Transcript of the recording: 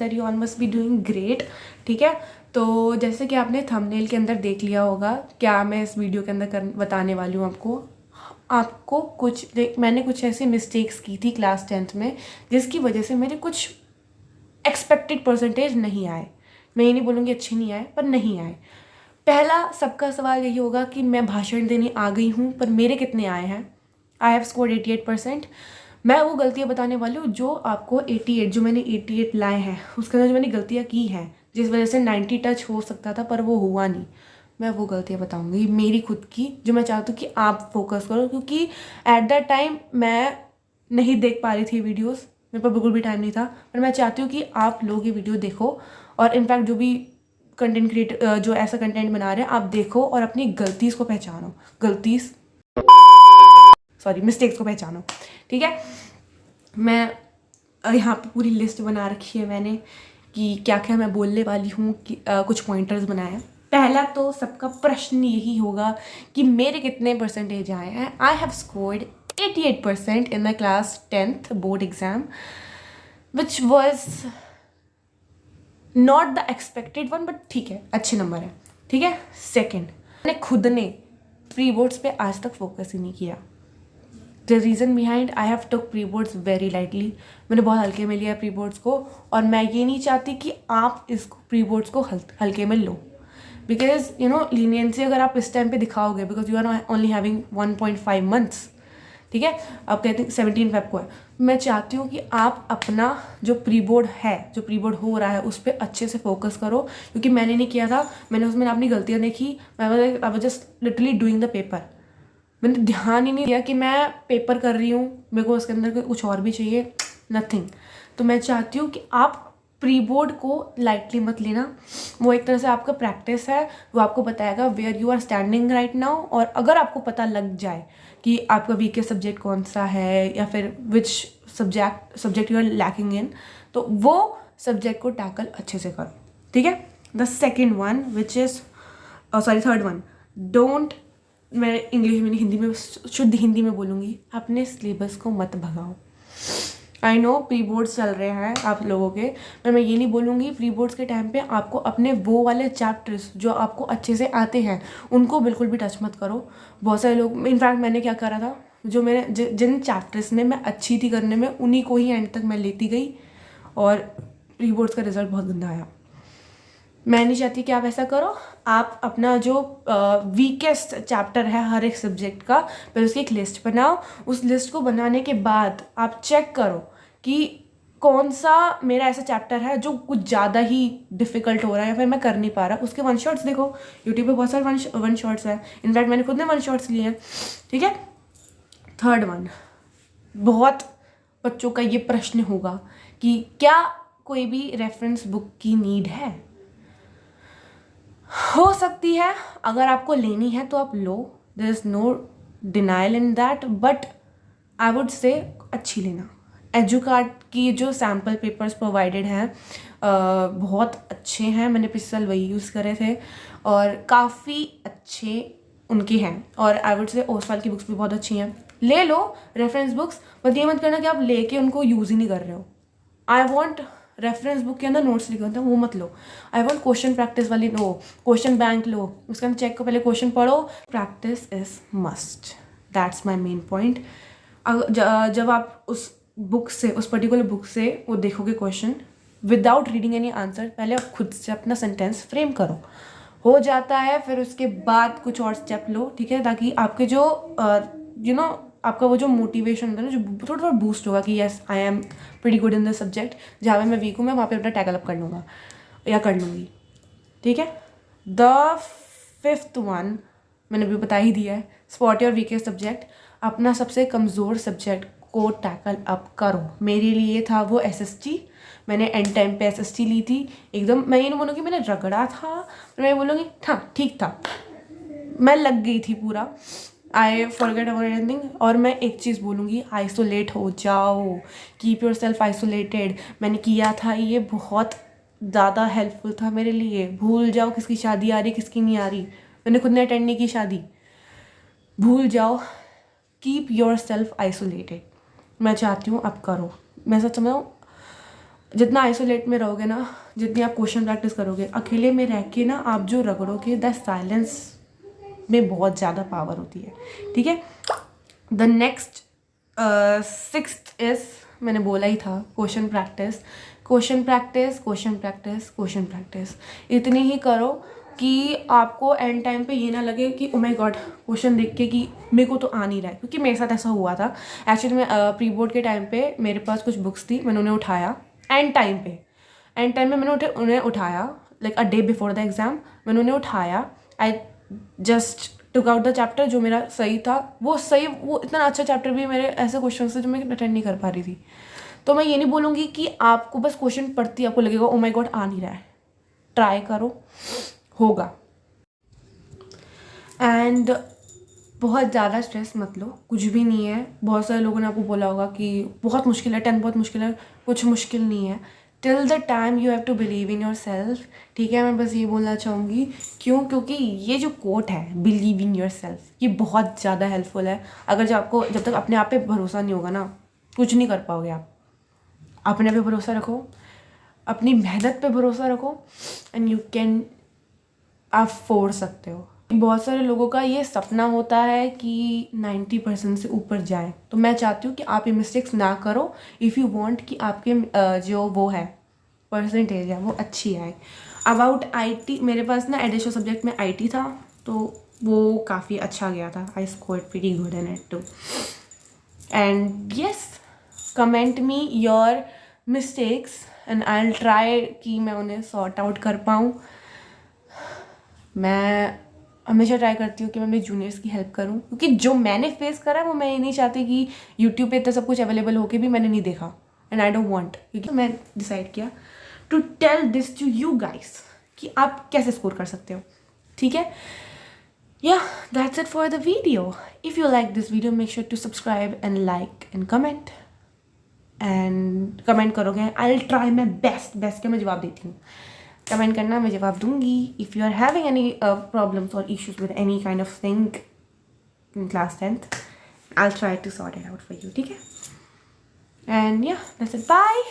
That you all must be doing great. ठीक है, तो जैसे कि आपने थंबनेल के अंदर देख लिया होगा, क्या मैं इस वीडियो के अंदर बताने वाली हूँ आपको मैंने कुछ ऐसी मिस्टेक्स की थी क्लास 10th में, जिसकी वजह से मेरे कुछ एक्सपेक्टेड परसेंटेज नहीं आए। मैं ये नहीं बोलूँगी अच्छे नहीं आए, पर नहीं आए। पहला सबका सवाल यही होगा कि मैं भाषण देने आ गई हूँ, पर मेरे कितने आए हैं। I have scored 88%। मैं वो गलतियाँ बताने वाली हूँ जो आपको 88 जो मैंने 88 लाए हैं उसके अंदर जो मैंने गलतियाँ की हैं, जिस वजह से 90 टच हो सकता था पर वो हुआ नहीं। मैं वो गलतियाँ बताऊँगी मेरी खुद की, जो मैं चाहती हूँ कि आप फोकस करो, क्योंकि एट दैट टाइम मैं नहीं देख पा रही थी वीडियोस, मेरे पास बिल्कुल भी टाइम नहीं था। पर मैं चाहती हूँ कि आप लोग ये वीडियो देखो, और इनफैक्ट जो भी कंटेंट क्रिएटर जो ऐसा कंटेंट बना रहे हैं आप देखो और अपनी गलतीज को पहचानो, मिस्टेक्स को पहचानो। ठीक है, मैं यहाँ पे पूरी लिस्ट बना रखी है मैंने कि क्या क्या मैं बोलने वाली हूँ, कि कुछ पॉइंटर्स बनाए हैं। पहला तो सबका प्रश्न यही होगा कि मेरे कितने परसेंटेज आए हैं। I have scored 88% in my class 10th board exam, which was not the expected one, but ठीक है, अच्छे नंबर है। ठीक है, सेकेंड, मैंने खुद ने प्री बोर्ड्स पे आज तक फोकस ही नहीं किया। The reason behind I have took pre boards very lightly. मैंने बहुत हल्के में लिया प्री बोर्ड्स को, और मैं ये नहीं चाहती कि आप इसको प्री बोर्ड्स को हल्के में लो, बिकॉज यू नो लीनियंसी अगर आप इस टाइम पे दिखाओगे, because you are only having 1.5 months. ठीक है, आप कहते हैं 17 फेब को है। मैं चाहती हूँ कि आप अपना जो प्री बोर्ड है, जो प्री बोर्ड हो रहा है, उस पर अच्छे से फोकस करो, क्योंकि मैंने नहीं किया था। मैंने उसमें अपनी गलतियाँ देखी, I was just literally doing the paper. मैंने ध्यान ही नहीं दिया कि मैं पेपर कर रही हूँ, मेरे को उसके अंदर कुछ और भी चाहिए, नथिंग। तो मैं चाहती हूँ कि आप प्री बोर्ड को लाइटली मत लेना। वो एक तरह से आपका प्रैक्टिस है, वो आपको बताएगा where you are standing right now. और अगर आपको पता लग जाए कि आपका वीकेस्ट सब्जेक्ट कौन सा है, या फिर which subject you are lacking in, तो वो सब्जेक्ट को टैकल अच्छे से करो। ठीक है, the second one which is third one, don't, मैं इंग्लिश में नहीं हिंदी में, शुद्ध हिंदी में बोलूँगी, अपने सिलेबस को मत भगाओ। आई नो प्री बोर्ड्स चल रहे हैं आप लोगों के, पर मैं ये नहीं बोलूँगी प्री बोर्ड्स के टाइम पे आपको अपने वो वाले चैप्टर्स जो आपको अच्छे से आते हैं उनको बिल्कुल भी टच मत करो। बहुत सारे लोग, इनफैक्ट मैंने क्या करा था, जो मेरे जिन चैप्टर्स में मैं अच्छी थी करने में, उन्हीं को ही एंड तक मैं लेती गई, और प्री बोर्ड्स का रिजल्ट बहुत गंदा आया। मैं नहीं चाहती कि आप ऐसा करो। आप अपना जो वीकेस्ट चैप्टर है हर एक सब्जेक्ट का, फिर उसकी एक लिस्ट बनाओ। उस लिस्ट को बनाने के बाद आप चेक करो कि कौन सा मेरा ऐसा चैप्टर है जो कुछ ज़्यादा ही डिफ़िकल्ट हो रहा है, या फिर मैं कर नहीं पा रहा। उसके वन शॉट्स देखो, यूट्यूब पे बहुत सारे वन शॉट्स हैं, इनफैक्ट मैंने खुद ने वन शॉट्स लिए हैं। ठीक है, थर्ड वन, बहुत बच्चों का ये प्रश्न होगा कि क्या कोई भी रेफरेंस बुक की नीड है। हो सकती है, अगर आपको लेनी है तो आप लो, there is no denial in that, but I would say अच्छी लेना। एजुकार्ट की जो सैम्पल पेपर्स प्रोवाइडेड हैं बहुत अच्छे हैं, मैंने पिछले साल वही यूज़ करे थे और काफ़ी अच्छे उनके हैं। और आई वुड से ओसवाल की बुक्स भी बहुत अच्छी हैं, ले लो रेफरेंस बुक्स, बट ये मत करना कि आप लेके उनको यूज़ ही नहीं कर रहे हो। आई वॉन्ट रेफरेंस बुक के अंदर नोट्स लिखे होते हैं, वो मत लो। आई वॉन्ट क्वेश्चन प्रैक्टिस वाली लो, क्वेश्चन बैंक लो, उसके अंदर चेक को पहले क्वेश्चन पढ़ो। Practice is must, that's my main point. जब आप उस बुक से, उस पर्टिकुलर बुक से वो देखोगे question, without reading any answer, पहले आप खुद से अपना सेंटेंस फ्रेम करो। हो जाता है फिर उसके बाद कुछ और स्टेप लो, ठीक है, ताकि आपके जो आपका वो जो मोटिवेशन होता है ना, जो थोड़ा थोड़ा बूस्ट होगा कि yes I am pretty good in this subject, जहाँ पे मैं वीक हूँ मैं वहाँ पे अपना टैकल अप कर लूँगा या कर लूँगी। ठीक है, द फिफ्थ वन मैंने भी बता ही दिया है, स्पॉट योर वीकेस्ट सब्जेक्ट। अपना सबसे कमज़ोर सब्जेक्ट को टैकल अप करो। मेरे लिए था वो SST, मैंने एंड टाइम पे SST ली थी एकदम। मैं ये नहीं बोलूँगी मैंने रगड़ा था, पर मैं बोलूँगी हाँ ठीक था, मैं लग गई थी पूरा। I forget about anything. और मैं एक चीज़ बोलूँगी, आइसोलेट हो जाओ, कीप योर सेल्फ आइसोलेटेड। मैंने किया था, ये बहुत ज़्यादा हेल्पफुल था मेरे लिए। भूल जाओ किसकी शादी आ रही किसकी नहीं आ रही, मैंने खुद ने अटेंड नहीं की शादी, भूल जाओ। Keep your self isolated. मैं चाहती हूँ आप करो। मैं सच समझाऊँ, जितना आइसोलेट में रहोगे ना, जितनी आप क्वेश्चन प्रैक्टिस करोगे, अकेले में रह के ना आप जो रगड़ोगे, द साइलेंस में बहुत ज़्यादा पावर होती है, ठीक है। द नेक्स्ट 6th इज, मैंने बोला ही था, question practice. Question practice, question practice, question practice इतनी ही करो कि आपको एंड टाइम पे ये ना लगे कि ओ माय गॉड क्वेश्चन देख के कि मेरे को तो आ नहीं रहा है, क्योंकि मेरे साथ ऐसा हुआ था एक्चुअली। मैं प्री बोर्ड के टाइम पे मेरे पास कुछ बुक्स थी, मैंने उन्हें उठाया एंड टाइम में मैंने उन्हें उठाया, like a day before the exam मैंने उन्हें उठाया। I just took out the chapter जो मेरा सही था, वो इतना अच्छा चैप्टर भी मेरे ऐसे क्वेश्चन थे जो मैं अटेंड नहीं कर पा रही थी। तो मैं ये नहीं बोलूँगी कि आपको बस क्वेश्चन पढ़ती आपको लगेगा ओ माय गॉड आ नहीं रहा है, ट्राई करो, होगा। एंड बहुत ज़्यादा स्ट्रेस मत लो, कुछ भी नहीं है। बहुत सारे लोगों ने आपको बोला होगा कि बहुत मुश्किल है, 10 बहुत मुश्किल है, कुछ मुश्किल नहीं है। Till the time you have to believe in your सेल्फ, ठीक है। मैं बस ये बोलना चाहूँगी, क्योंकि ये जो कोट है बिलीव इन योर सेल्फ, ये बहुत ज़्यादा हेल्पफुल है। अगर जब तक अपने आप पे भरोसा नहीं होगा ना, कुछ नहीं कर पाओगे आप। अपने पे भरोसा रखो, अपनी मेहनत पे भरोसा रखो, एंड यू कैन, आप फोड़ सकते हो। बहुत सारे लोगों का ये सपना होता है कि 90% से ऊपर जाए, तो मैं चाहती हूँ कि आप ये मिस्टेक्स ना करो इफ़ यू वांट कि आपके जो वो है परसेंटेज है वो अच्छी आए। अबाउट आईटी, मेरे पास ना एडिशनल सब्जेक्ट में आईटी था, तो वो काफ़ी अच्छा गया था। I scored pretty good in it too. And yes, comment me your mistakes and I will try कि मैं उन्हें सॉर्ट आउट कर पाऊँ। मैं हमेशा ट्राई करती हूँ कि मैं अपने जूनियर्स की हेल्प करूँ, क्योंकि जो मैंने फेस करा है वो मैं ये नहीं चाहती कि यूट्यूब पे इतना सब कुछ अवेलेबल होके भी मैंने नहीं देखा, एंड आई डोंट वांट। क्योंकि मैं डिसाइड किया to tell this to you guys कि आप कैसे स्कोर कर सकते हो, ठीक है। Yeah that's it for the video. If you like this video make sure to subscribe and like and comment, and comment करोगे I will try my best के मैं जवाब देती हूँ। कमेंट करना, मैं जवाब दूंगी। If you are having any problems और issues with any kind of thing in class 10th, I will try to sort it out for you, ठीक है। एंड या दैट्स इट, बाय।